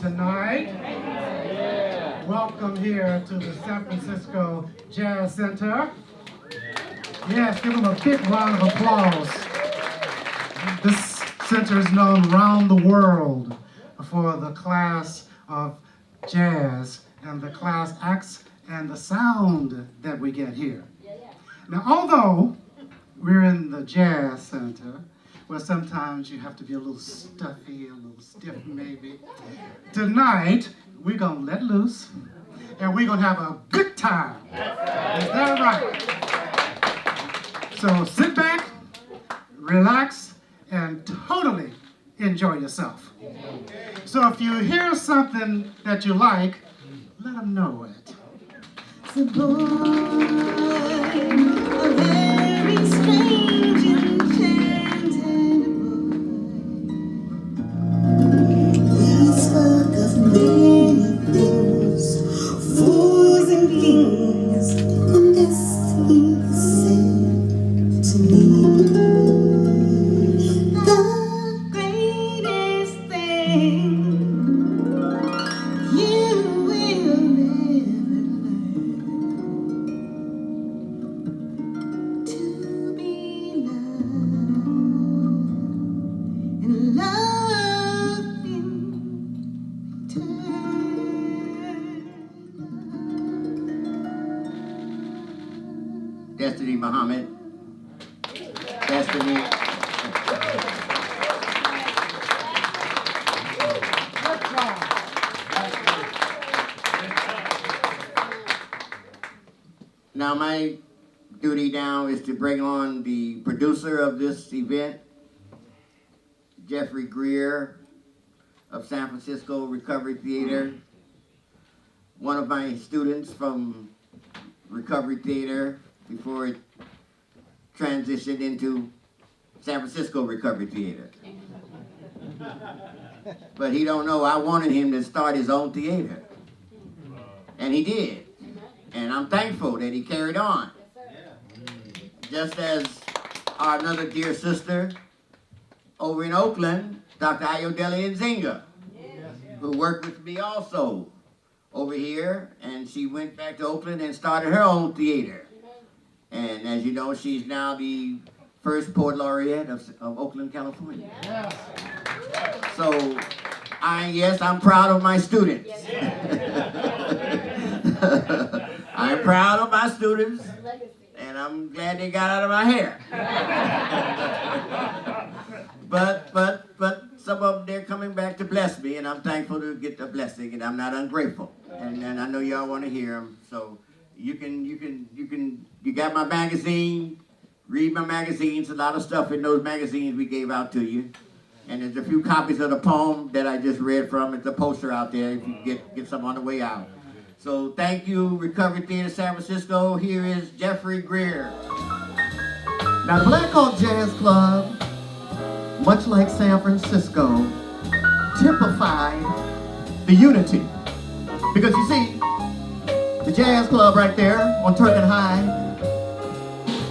tonight. Welcome here to the San Francisco Jazz Center. Yes, give them a big round of applause. This center is known around the world for the class of jazz and the class acts and the sound that we get here. Now, although we're in the Jazz Center, where sometimes you have to be a little stuffy, a little stiff maybe, tonight we're going to let loose and we're going to have a good time. Is that right? So sit back, relax, and totally enjoy yourself. So if you hear something that you like, let them know it. It's a boy, a very strange enchanted boy. He spoke of many things, fools and kings, and this he said to me. The greatest thing you will ever learn to be loved and loved in return. Destiny Muhammad. Destiny. Now my duty now is to bring on the producer of this event, Jeffrey Greer of San Francisco Recovery Theater, one of my students from Recovery Theater before it transitioned into San Francisco Recovery Theater. But he don't know I wanted him to start his own theater. And he did. And I'm thankful that he carried on. Just as our another dear sister over in Oakland, Dr. Ayodele Nzinga, who worked with me also over here, and she went back to Oakland and started her own theater. And as you know, she's now the first poet laureate of Oakland, California. So, I'm proud of my students. I'm proud of my students, and I'm glad they got out of my hair. But some of them, they're coming back to bless me, and I'm thankful to get the blessing, and I'm not ungrateful. And I know y'all want to hear them, so you got my magazine, read my magazines, a lot of stuff in those magazines we gave out to you. And there's a few copies of the poem that I just read from. It's a poster out there if you get some on the way out. So thank you, Recovery Theater San Francisco. Here is Jeffrey Greer. Now the Blackhawk Jazz Club, much like San Francisco, typified the unity. Because you see, the jazz club right there on Turk and High,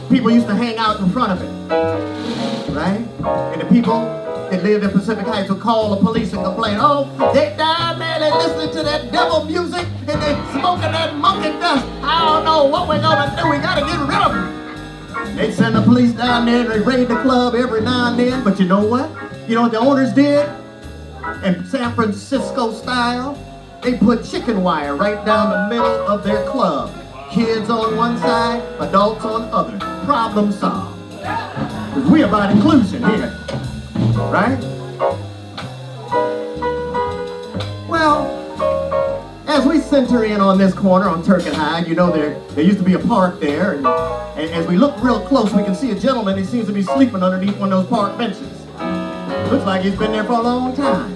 people used to hang out in front of it, right? And the people that lived in Pacific Heights would call the police and complain, oh, they down there, they listening to that devil music and they smoking that monkey dust. I don't know what we're gonna do, we gotta get rid of them. They'd send the police down there and they raid the club every now and then, but you know what? You know what the owners did? In San Francisco style, they put chicken wire right down the middle of their club. Kids on one side, adults on the other. Problem solved. Because we about inclusion here. Right? Well, as we center in on this corner on Turk and Hyde, you know there used to be a park there, and as we look real close, we can see a gentleman. He seems to be sleeping underneath one of those park benches. Looks like he's been there for a long time.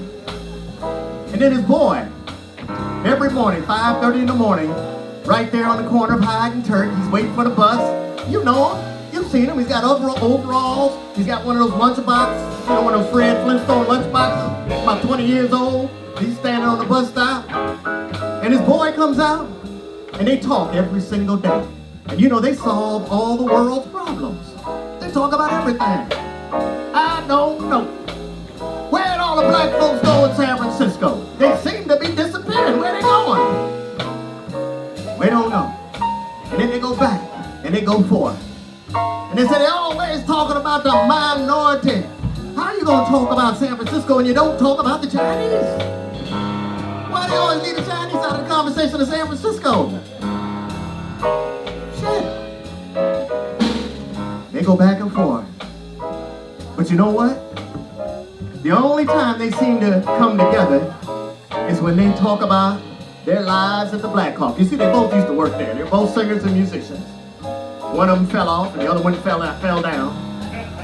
And then his boy, every morning, 5:30 in the morning, right there on the corner of Hyde and Turk, he's waiting for the bus. You know him. You've seen him. He's got overalls. He's got one of those lunchboxes, you know, one of those Fred Flintstone lunchboxes, about 20 years old. He's standing on the bus stop. And his boy comes out, and they talk every single day. And you know, they solve all the world's problems. They talk about everything. I don't know. Where'd all the black folks go in San Francisco? They seem to go forth. And they said they're always talking about the minority. How you gonna talk about San Francisco and you don't talk about the Chinese? Why do you always leave the Chinese out of the conversation of San Francisco? Shit. They go back and forth. But you know what? The only time they seem to come together is when they talk about their lives at the Blackhawk. You see, they both used to work there. They're both singers and musicians. One of them fell off and the other one fell down.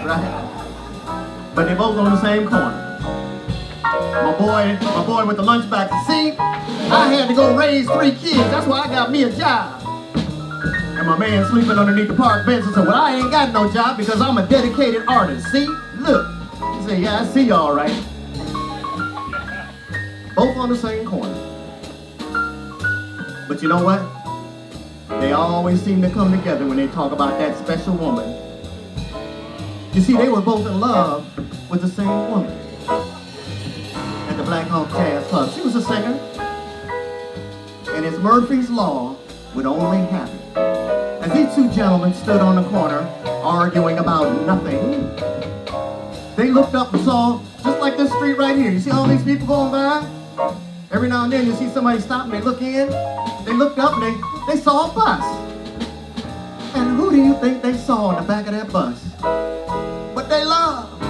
Right? But they both on the same corner. My boy with the lunchbox. See, I had to go raise 3 kids. That's why I got me a job. And my man sleeping underneath the park bench and said, well, I ain't got no job because I'm a dedicated artist. See, look. He said, yeah, I see you all right. Both on the same corner. But you know what? They always seem to come together when they talk about that special woman. You see, they were both in love with the same woman at the Blackhawk Jazz Club. She was a singer. And as Murphy's Law would only happen, as these two gentlemen stood on the corner arguing about nothing, they looked up and saw, just like this street right here, you see all these people going by? Every now and then you see somebody stop and they look in, they looked up and they saw a bus. And who do you think they saw in the back of that bus? But they loved.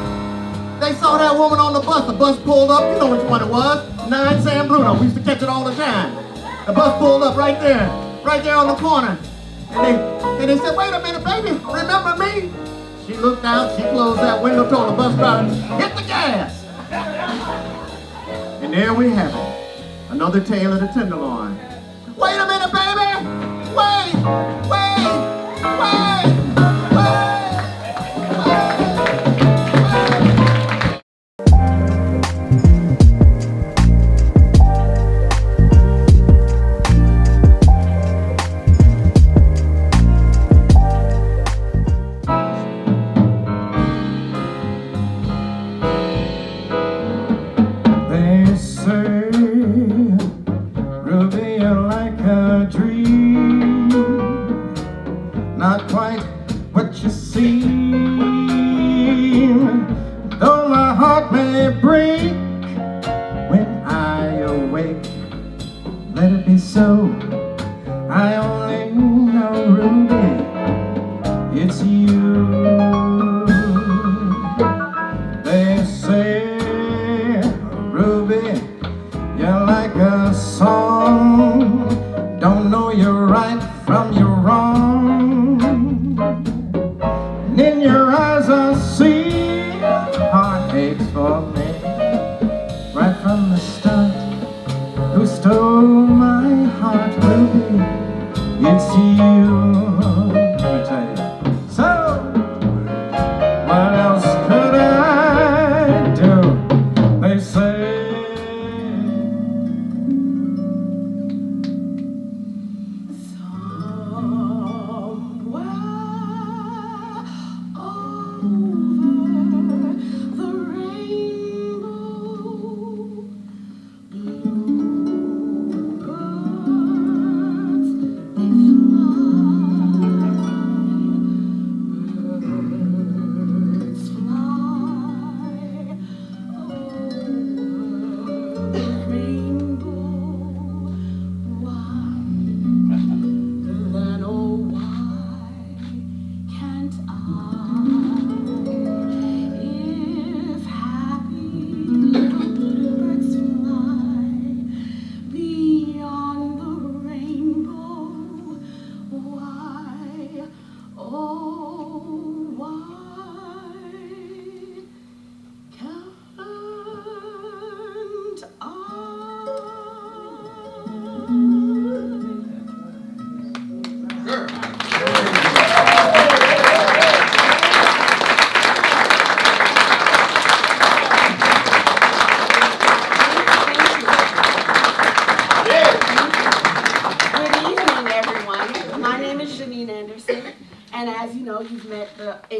They saw that woman on the bus. The bus pulled up, you know which one it was, 9 San Bruno. We used to catch it all the time. The bus pulled up right there on the corner. And they said, wait a minute, baby, remember me? She looked out, she closed that window, told the bus driver, hit the gas. And there we have it. Another tale of the Tenderloin. Wait a minute, baby! Wait! They say, Ruby, you're like a dream, not quite what you seem. Though my heart may break when I awake, let it be so. I only know, Ruby, it's you. They say, Ruby, you're like a song, don't know your right from your wrong. And in your eyes I see heartaches for me. Right from the start, who stole my heart, Ruby? It's you. Let me tell you. So, what else could I do? They say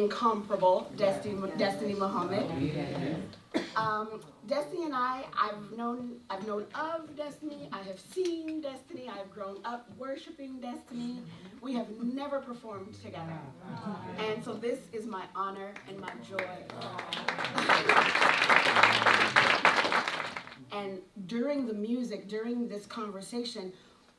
incomparable Destiny Muhammad. Destiny and I've known of Destiny, I have seen Destiny, I've grown up worshiping Destiny. We have never performed together. And so this is my honor and my joy. And during the music, during this conversation,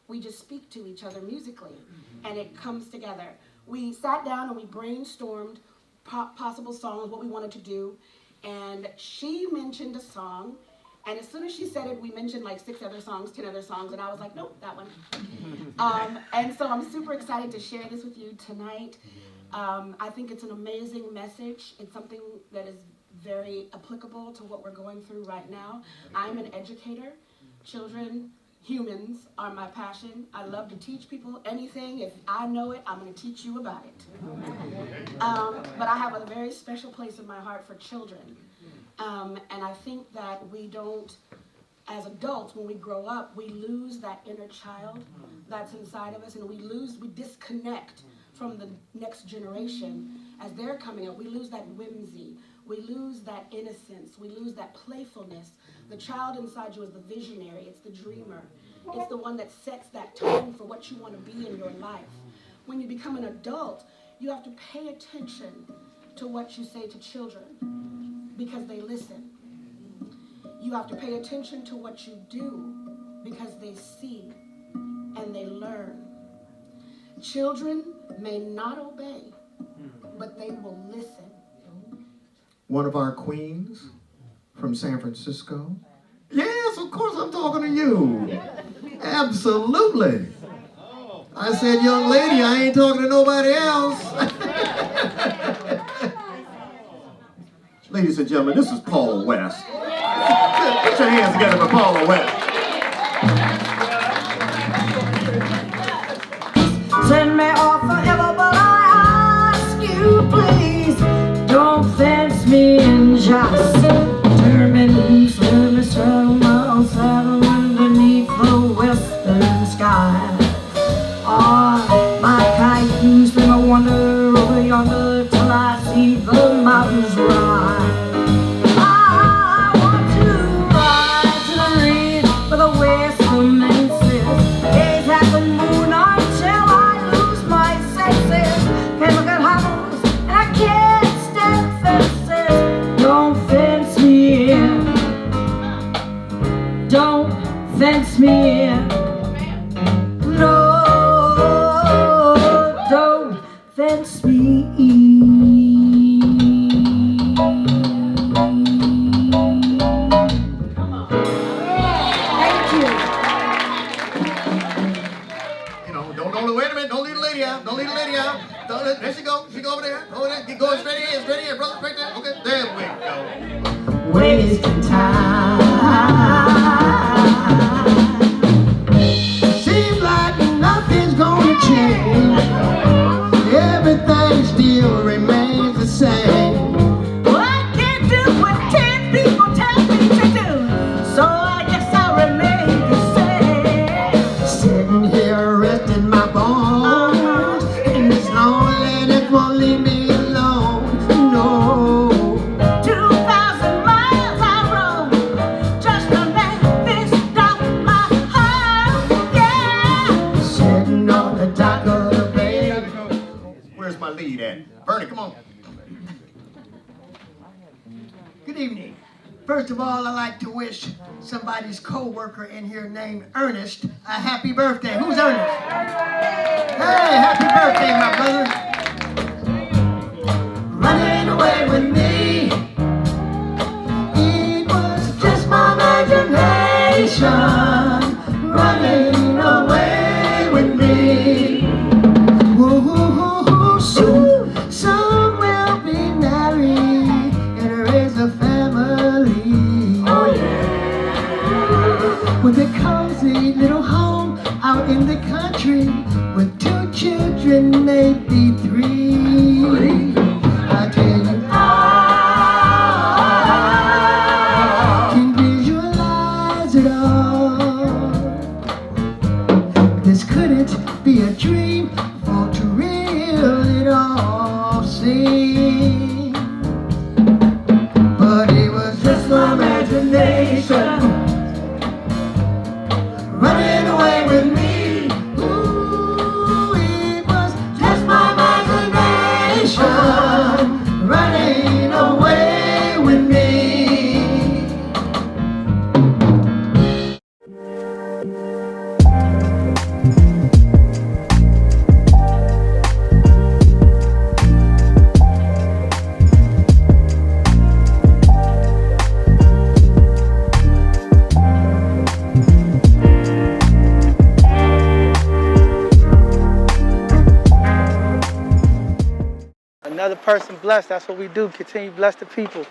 we just speak to each other musically, and it comes together. We sat down and we brainstormed possible songs, what we wanted to do, and she mentioned a song, and as soon as she said it, we mentioned like 6 other songs, 10 other songs, and I was like, nope, that one. And so I'm super excited to share this with you tonight. I think it's an amazing message. It's something that is very applicable to what we're going through right now. I'm an educator. Children, humans are my passion. I love to teach people anything. If I know it, I'm going to teach you about it. But I have a very special place in my heart for children. And I think that we don't, as adults, when we grow up, we lose that inner child that's inside of us, and we disconnect from the next generation as they're coming up. We lose that whimsy. We lose that innocence. We lose that playfulness. The child inside you is the visionary. It's the dreamer. It's the one that sets that tone for what you want to be in your life. When you become an adult, you have to pay attention to what you say to children because they listen. You have to pay attention to what you do because they see and they learn. Children may not obey, but they will listen. One of our queens from San Francisco. Yes, of course I'm talking to you. Absolutely. I said, young lady, I ain't talking to nobody else. Ladies and gentlemen, this is Paula West. Put your hands together for Paula West. Send me off forever, but I ask you, please, don't fence me in, just turn me loose, let me saddle underneath the western sky. On my kite, you swim a wander over yonder till I see the mountains rise. I want to ride to the ridge where the west commences, gaze at the moon until I lose my senses. Can look at hollows and I can't stand fences. Don't fence me in. Don't fence me in. No, don't fence me in. Thank you. You know, don't wait a minute, don't leave the lady out. Don't leave the lady out. There she go. She go over there. Over there. Get going straight ahead, brother, straight there. Okay, there we go. Wasting time. Seems like nothing's gonna change. Everything still remains the same. Well, I can't do what 10 people tell me to do, so I guess I'll remain the same. Sitting here resting my bones, and it's lonely and it won't leave me alone. No. 2,000 miles I roam just to let this stop my heart. Yeah. Sitting on the dock of the bay. Where's my lead at? Bernie, come on. Good evening. First of all, I'd like to wish somebody's co-worker in here named Ernest a happy birthday. Who's Ernest? Hey, happy birthday, my brother. Running away with me. It was just my imagination. Running away with me. Woo-hoo-hoo-hoo. Soon we'll be married and raise a family. Oh yeah. With a cozy little home out in the country, with 2 children, maybe 3. I tell you, I can visualize it all. This couldn't be a dream, for to real it all seems. Another person blessed. That's what we do. Continue to bless the people.